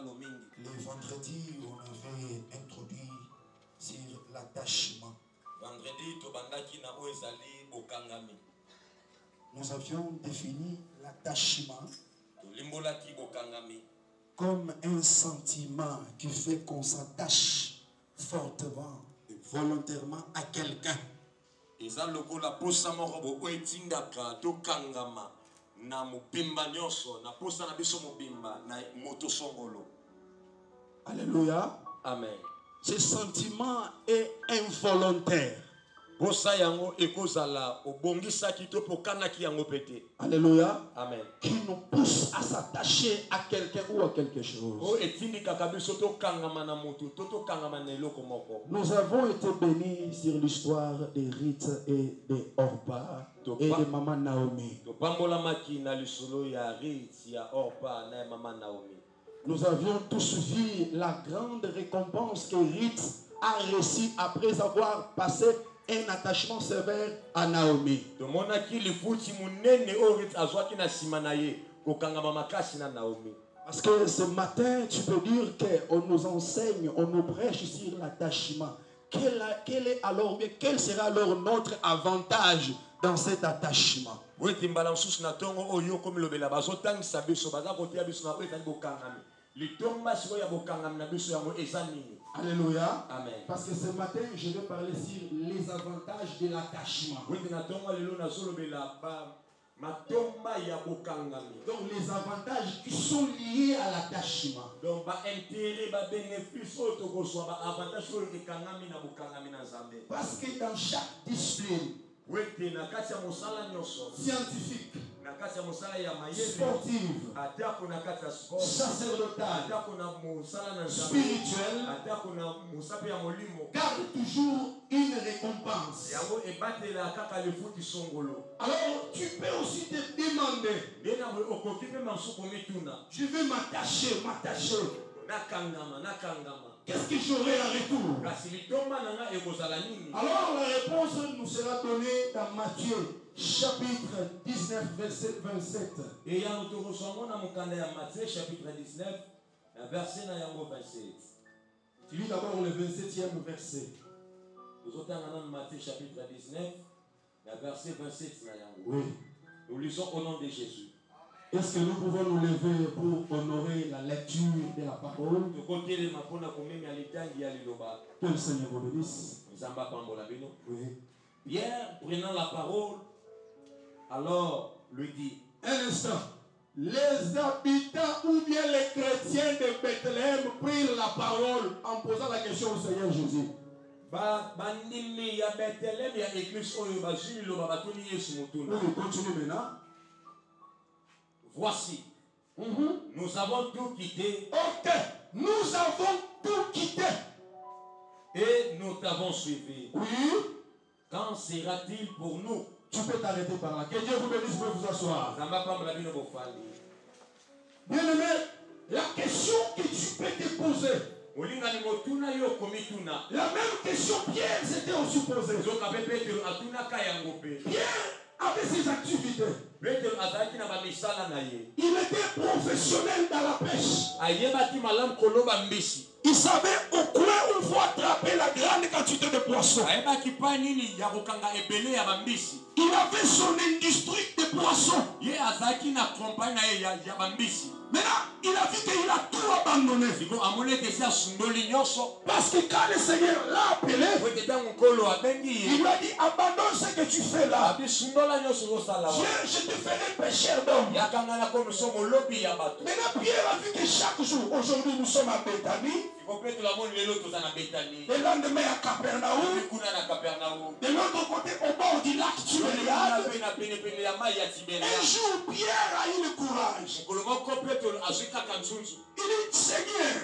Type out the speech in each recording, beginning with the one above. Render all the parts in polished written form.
Le vendredi, on avait introduit sur l'attachement. Nous avions défini l'attachement comme un sentiment qui fait qu'on s'attache fortement et volontairement à quelqu'un. Alléluia. Amen. Ce sentiment est involontaire. Alléluia. Amen. Qui nous pousse à s'attacher à quelqu'un ou à quelque chose. Nous avons été bénis sur l'histoire des rites et des Orpa et de Maman Naomi. Nous avions tous vu la grande récompense que Ruth a reçue après avoir passé un attachement sévère à Naomi. Parce que ce matin, tu peux dire qu'on nous enseigne, on nous prêche sur l'attachement. Quel sera alors notre avantage dans cet attachement? Alléluia. Amen. Parce que ce matin, je vais parler sur les avantages de l'attachement. Donc les avantages qui sont liés à l'attachement. Parce que dans chaque discipline scientifique, sportive, sacerdotale, spirituelle, garde toujours une récompense. Alors tu peux aussi te demander, je vais m'attacher. Qu'est-ce que j'aurai en retour? Alors la réponse nous sera donnée dans Matthieu chapitre 19 verset 27. Et Matthieu chapitre 19 verset 27. Tu lis d'abord le 27e verset. Nous avons Matthieu chapitre 19 verset 27. Oui. Nous lisons au nom de Jésus. Est-ce que nous pouvons nous lever pour honorer la lecture de la parole? Que le Seigneur vous bénisse. Oui. Pierre, prenant la parole, alors lui dit: un instant. Les habitants ou bien les chrétiens de Bethléem prirent la parole en posant la question au Seigneur Jésus. Oui, continue maintenant. Voici, nous avons tout quitté. Ok, nous avons tout quitté. Et nous t'avons suivi. Oui. Quand sera-t-il pour nous? Tu peux t'arrêter par là. Que Dieu vous bénisse, vous pouvez vous asseoir. Bien aimé, la question que tu peux te poser, la même question Pierre s'était aussi posée. Pierre avait ses activités. Il était professionnel dans la pêche. Il savait au coin où il faut attraper la grande quantité de poissons. Il avait son industrie de poissons. Maintenant, il a vu qu'il a tout abandonné. Parce que quand le Seigneur l'a appelé, il lui a dit: abandonne ce que tu fais là. Viens, je te ferai pécheur d'homme. Maintenant, Pierre a vu que chaque jour, aujourd'hui nous sommes à Béthanie, le lendemain à Capernaum, de l'autre côté au bord du lac Tibériade. Un jour, Pierre a eu le courage. Il dit: Seigneur,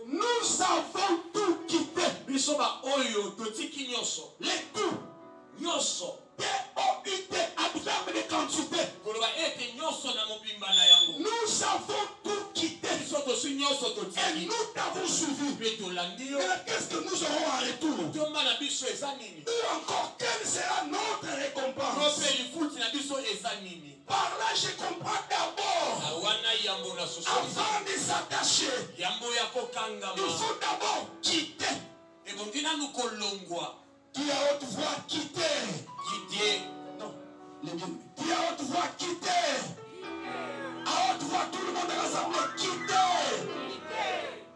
nous avons tout quitté. Les tout. T-O-U-T, adverbe de quantité. Nous avons tout quitté. Et nous t'avons suivi. Mais qu'est-ce que nous aurons en retour? Ou encore, quelle sera notre récompense? Par là, je comprends d'abord, avant de s'attacher, il faut d'abord quitter. Qui a haute voix quitter. Non, qui a haute voix quitter. À haute voix, tout le monde dans l'assemblée quitter.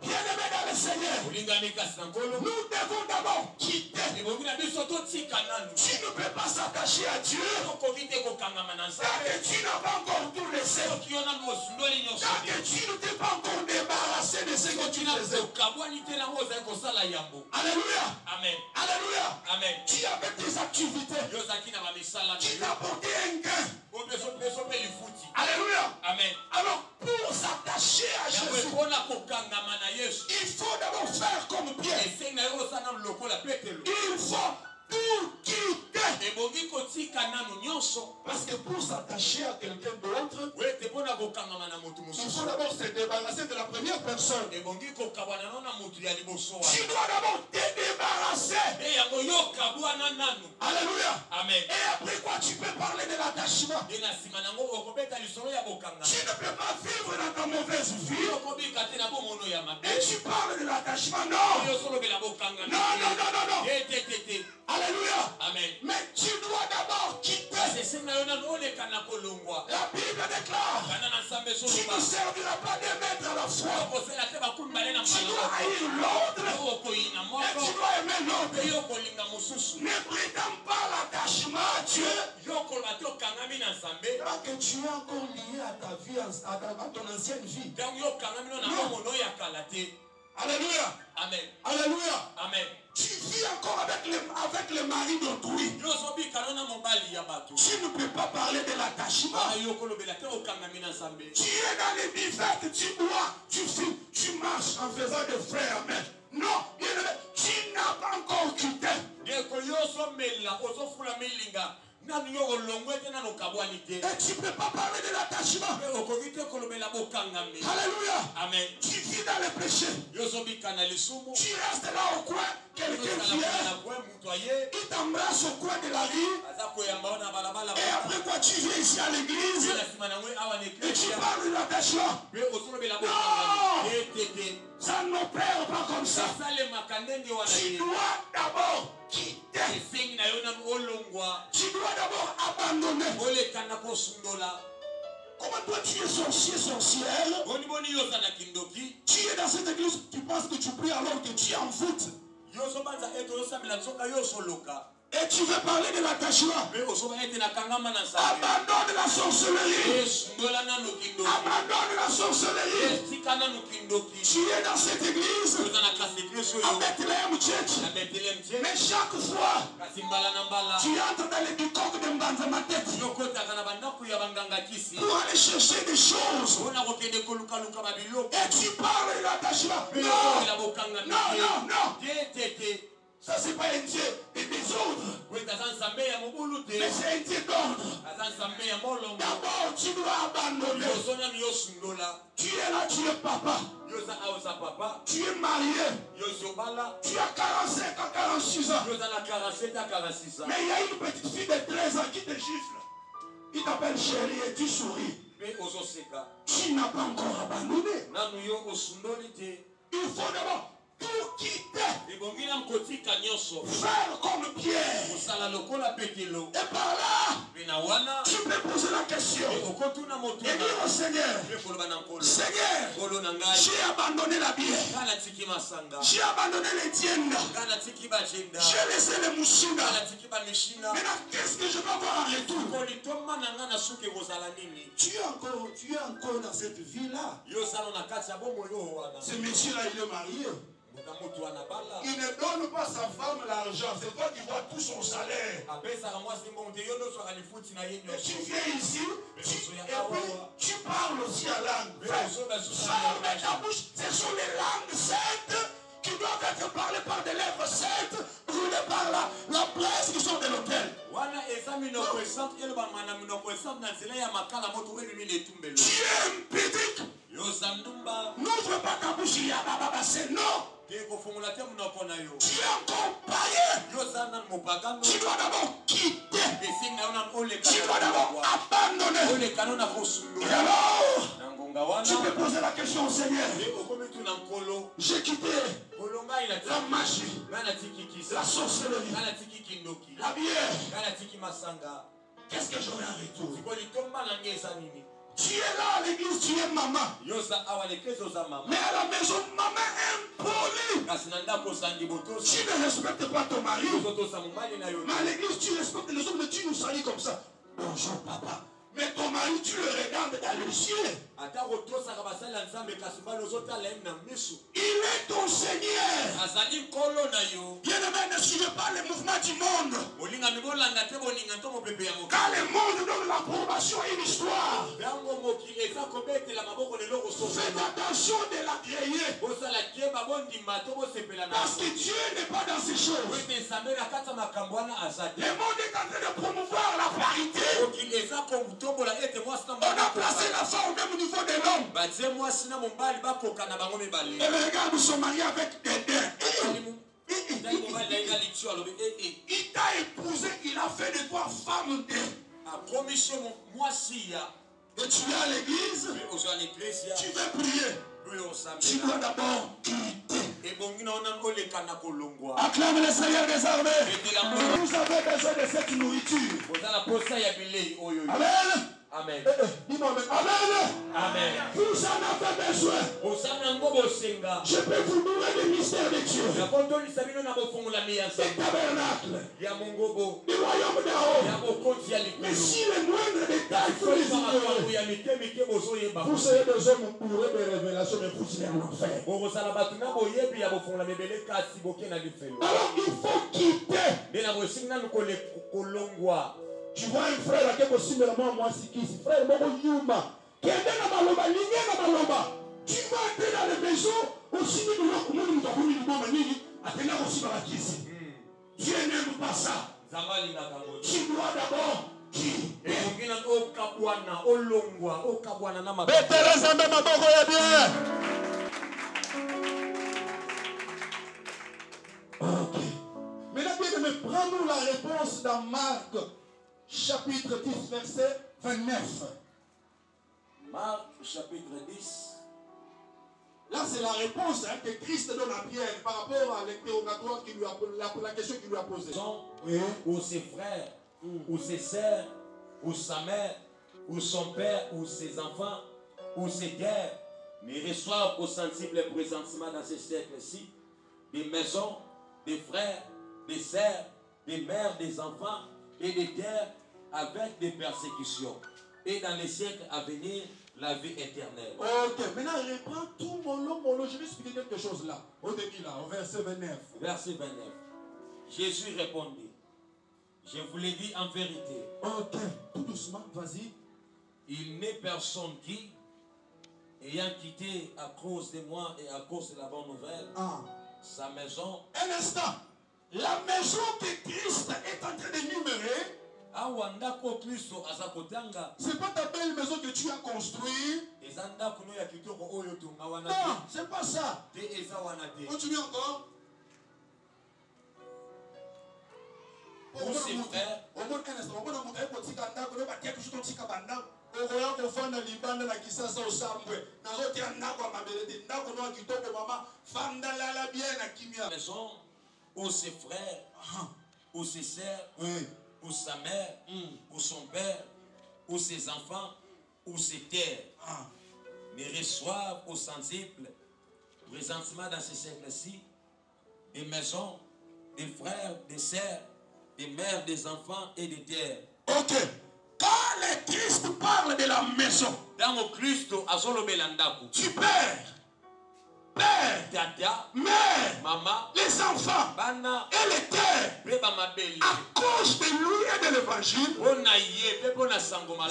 Bien-aimé dans le Seigneur, nous devons d'abord quitter. Tu ne peux pas s'attacher à Dieu tant que tu n'as pas encore tout laissé. Tant que tu ne t'es pas encore débarrassé de ce que tu faisais. Alléluia. Amen. Alléluia. Amen. Tu avais tes activités. Tu t'as porté un gain. Alléluia. Amen. Alors, pour s'attacher à Jésus, il faut d'abord faire comme Pierre. Il faut tout quitter. Parce que pour s'attacher à quelqu'un d'autre, il faut d'abord se débarrasser de la première personne. Tu dois d'abord te débarrasser. Alléluia. Amen. Et après quoi, tu peux parler de l'attachement. Tu ne peux pas vivre dans ta mauvaise vie. Et tu parles de l'attachement. Non. Non. Alléluia. Amen. Mais tu dois d'abord quitter. La Bible déclare: tu ne serviras pas de maître à la fois. Tu dois haïr l'autre et tu dois aimer l'autre. Ne prétends pas l'attachement à Dieu tant que tu es encore lié à ta vie, à ton ancienne vie. Alléluia. Amen. Alléluia. Amen. Tu vis encore avec le mari d'autrui. Tu ne peux pas parler de l'attachement. Tu es dans les bivettes, tu bois, tu fumes, tu marches en faisant des frères. Mais non, tu n'as pas encore quitté. Et tu ne peux pas parler de l'attachement. Alléluia. Amen. Tu vis dans le péché. Tu restes là au coin. Quelqu'un vient, il t'embrasse au coin de la rue. Et après quoi, tu viens ici à l'église. Et tu parles de l'attachement. Non, ça n'opère pas comme ça. Tu dois d'abord quitter. Tu dois d'abord abandonner. Comment toi tu es sorcier, sorcière? Tu es dans cette église, tu penses que tu pries alors que tu es en foot. Et tu veux parler de l'attachement. Abandonne la sorcellerie. Abandonne la sorcellerie. Tu es dans cette église à Bethlehem Church. Mais chaque fois tu entres dans les bicoques de Mbanzamatet pour aller chercher des choses. Et tu parles de l'attachement. Non. Ça c'est pas un Dieu des autres. Mais c'est un Dieu d'ordre. D'abord tu dois abandonner. Tu es là, tu es papa. Tu es marié. Tu as 45 à 46 ans. Mais il y a une petite fille de 13 ans qui te gifle. Il t'appelle chérie et tu souris. Tu n'as pas encore abandonné. Il faut d'abord tout quitter. Faire comme Pierre. Et par là, tu peux poser la question. Et dire au Seigneur: Seigneur, j'ai abandonné la bière. J'ai abandonné les tiendas. J'ai laissé les mouchina. Maintenant, qu'est-ce que je vais avoir en retour? Tu es encore dans cette vie-là. Ce monsieur-là, il est marié. Il ne donne pas sa femme l'argent. C'est toi qui vois tout son salaire. Et tu viens ici et puis tu parles aussi à langue. Ferme ta bouche. Ce sont les langues saintes qui doivent être parlées par des lèvres saintes, roulées par la presse qui sont de l'autel. Tu es impédique. N'ouvre pas ta bouche. C'est non. Tu es encore païen. Tu dois d'abord quitter. Tu dois d'abord abandonner. Et alors, Tu peux poser la question au Seigneur. J'ai quitté la magie, la sorcellerie, la bière. Qu'est-ce que j'aurai en retour? Tu es là à l'église, tu es maman. Mais à la maison, maman est impolie. Tu ne respectes pas ton mari. Mais à l'église, tu respectes les hommes, mais tu nous salis comme ça. Bonjour papa. Mais ton mari, tu le regardes dans les cieux. Il est ton Seigneur. Bien-aimé, ne suivez pas les mouvements du monde. Quand le monde donne l'approbation à une histoire, faites attention de la griller. Parce que Dieu n'est pas dans ces choses. Le monde est en train de promouvoir la parité. On a placé la femme au même niveau de l'homme. Elle regarde son mari avec des dents. Il t'a épousé, il a fait de toi femme d'aide. Et tu es à l'église, tu veux prier. Tu dois d'abord quitter. Acclame le Seigneur des armées. Vous avez besoin de cette nourriture. Amen. Amen. Dis-moi amen. Amen. Vous en avez besoin. Je peux vous nourrir des mystères de Dieu. Des tabernacles. Des royaumes d'en haut. Mais si les moindres détails vous les ignorez, vous serez des hommes bourrés de révélations, mais vous irez en enfer. Alors il faut quitter. Tu vois un frère qui est aussi moi si frère Yuma qui est dans Maloba, tu vas entrer dans les maisons aussi Dieu n'aime pas ça. Tu dois d'abord ok. Maintenant, bien, prends-nous la réponse dans Marc. Chapitre 10, verset 29. Marc, chapitre 10. Là, c'est la réponse que Christ donne à Pierre par rapport à l'interrogatoire qui lui a la question qu'il lui a posée. Oui. Ou ses frères, ou ses sœurs, ou sa mère, ou son père, ou ses enfants, ou ses terres, mais reçoivent au sensible présentement dans ce siècle-ci des maisons, des frères, des sœurs, des mères, des enfants et des terres avec des persécutions. Et dans les siècles à venir, la vie éternelle. Ok, maintenant reprends tout mon lot. Je vais expliquer quelque chose là. Au début là, au verset 29. Verset 29. Jésus répondit, je vous l'ai dit en vérité. Ok, tout doucement, vas-y. Il n'est personne qui, ayant quitté à cause de moi et à cause de la bonne nouvelle, sa maison. Un instant. La maison que Christ est en train d'énumérer, c'est pas ta belle maison que tu as construite. Non, c'est pas ça. Continue encore. Pour ses frères. Maison, ou ses frères, ou ses sœurs, ou sa mère, ou son père, ou ses enfants, ou ses terres, mais reçoivent au sensible, présentement dans ce siècle-ci, des maisons, des frères, des sœurs, des mères, des enfants et des terres. Ok. Quand le Christ parle de la maison, tu perds. Père, Dada, mère, maman, les enfants bana, et les terres à cause de lui et de l'évangile.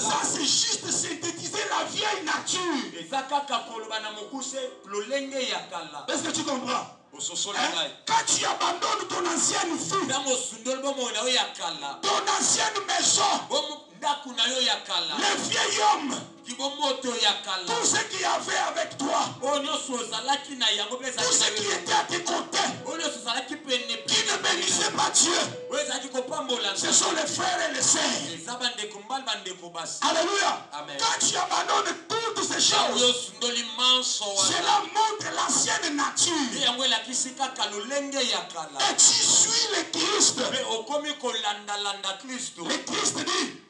Ça c'est juste synthétiser la vieille nature. Est-ce que tu comprends? Quand tu abandonnes ton ancienne fille, ton ancienne maison, le vieil homme, tout ce qui avait avec toi, tout ce qui était à tes côtés, qui ne bénissez pas Dieu. Ce sont les frères et les sœurs. Alléluia. Amen. Quand tu abandonnes toutes ces choses, cela montre l'ancienne nature. Et tu suis le Christ. Le Christ dit,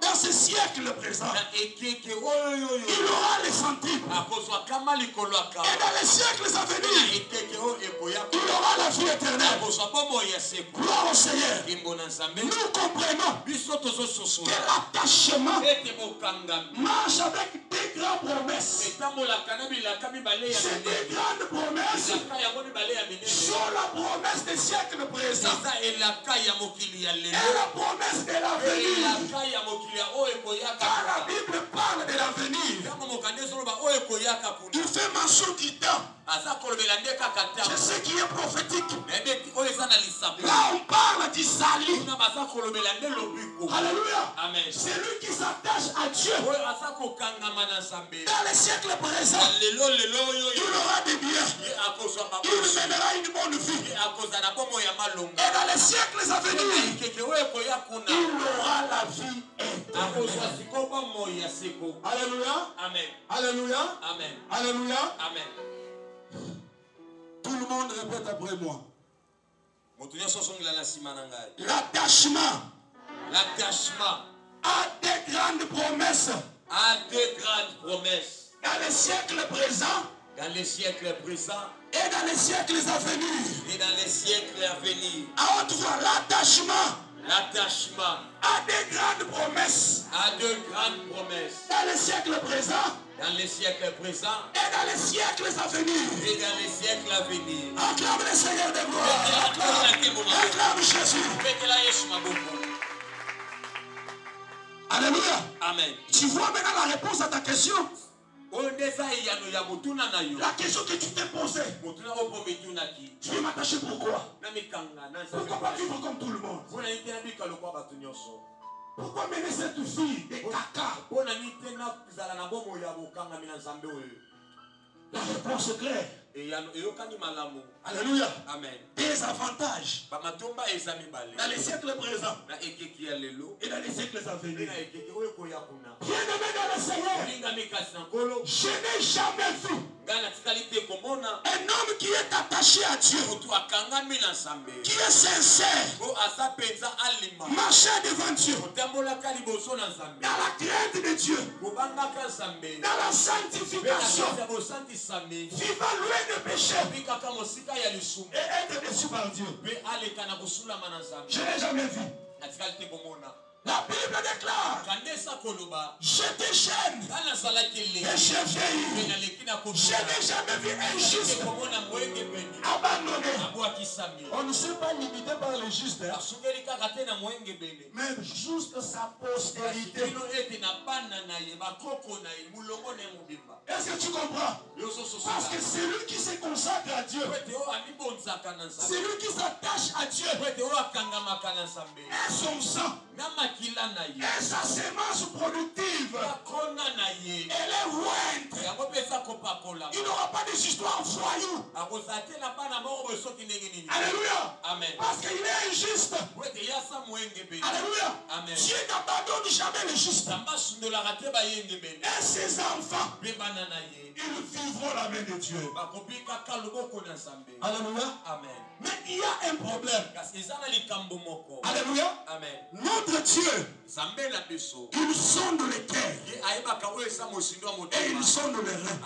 dans ce siècle présent, il aura les centimes. Et dans les siècles à venir, il aura la vie éternelle. Gloire au Seigneur. Nous comprenons que l'attachement marche avec des grandes promesses. Ces deux grandes promesses sont la promesse des siècles présents et la promesse de l'avenir. Quand la Bible parle de l'avenir, il fait mention du temps. C'est ce qui est prophétique. Là, on parle du salut. Alléluia. C'est lui qui s'attache à Dieu. Dans les siècles présents, il aura des biens. Il mènera une bonne vie. Et dans les siècles à venir, il aura la vie éternelle. Alléluia. Amen. Alléluia. Amen. Alléluia. Amen. Tout le monde répète après moi. L'attachement a des grandes promesses. Dans les siècles présents. Et dans les siècles à venir. À haute voix, l'attachement a des grandes promesses. Dans les siècles présents. Et dans les siècles à venir. Acclame le Seigneur de gloire. Acclame Jésus. Alléluia. Amen. Tu vois maintenant la réponse à ta question. La question que tu t'es posée. Je vais m'attacher pourquoi? Pourquoi pas vivre comme tout le monde? Pourquoi mener cette vie de caca? La réponse est claire. Alléluia. Amen. Des avantages dans les siècles présents et dans les siècles à venir. Bien-aimé dans le Seigneur, je n'ai jamais vu un homme qui est attaché à Dieu, qui est sincère, marcher devant Dieu, dans la crainte de Dieu, dans la sanctification, vivant loin de péché et être déçu par Dieu. Je n'ai jamais vu. La Bible déclare, j'étais jeune et j'ai vieilli. Je n'ai jamais vu un juste abandonné. On ne s'est pas limité par le juste, mais juste sa postérité. Est-ce que tu comprends? Parce que c'est lui qui se consacre à Dieu. C'est lui qui s'attache à Dieu. Et son sang. Et sa semence productive. Elle est ointe. Il n'aura pas des histoires voyous. Alléluia. Amen. Parce qu'il est injuste. Alléluia. Amen. Dieu n'abandonne jamais les justes. Et ses enfants, ils vivront la main de Dieu. Alléluia. Amen. Mais il y a un problème. Alléluia. Amen. Notre Dieu, il sonde les cœurs et il sonde les reins.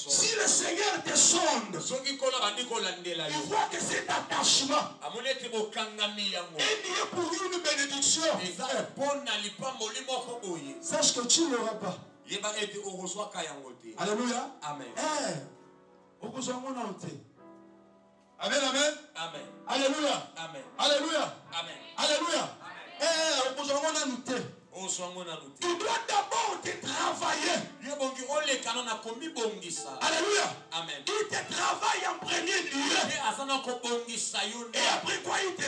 Si le Seigneur te sonde, il voit que cet attachement est lié pour une bénédiction. Sache que tu n'auras pas. Alléluia. Amen. Amen, amen. Amen. Alléluia. Amen. Alléluia. Amen. Alléluia. Tu dois d'abord te travailler. Alléluia. Amen. Il te travaille en premier lieu. Et après quoi il te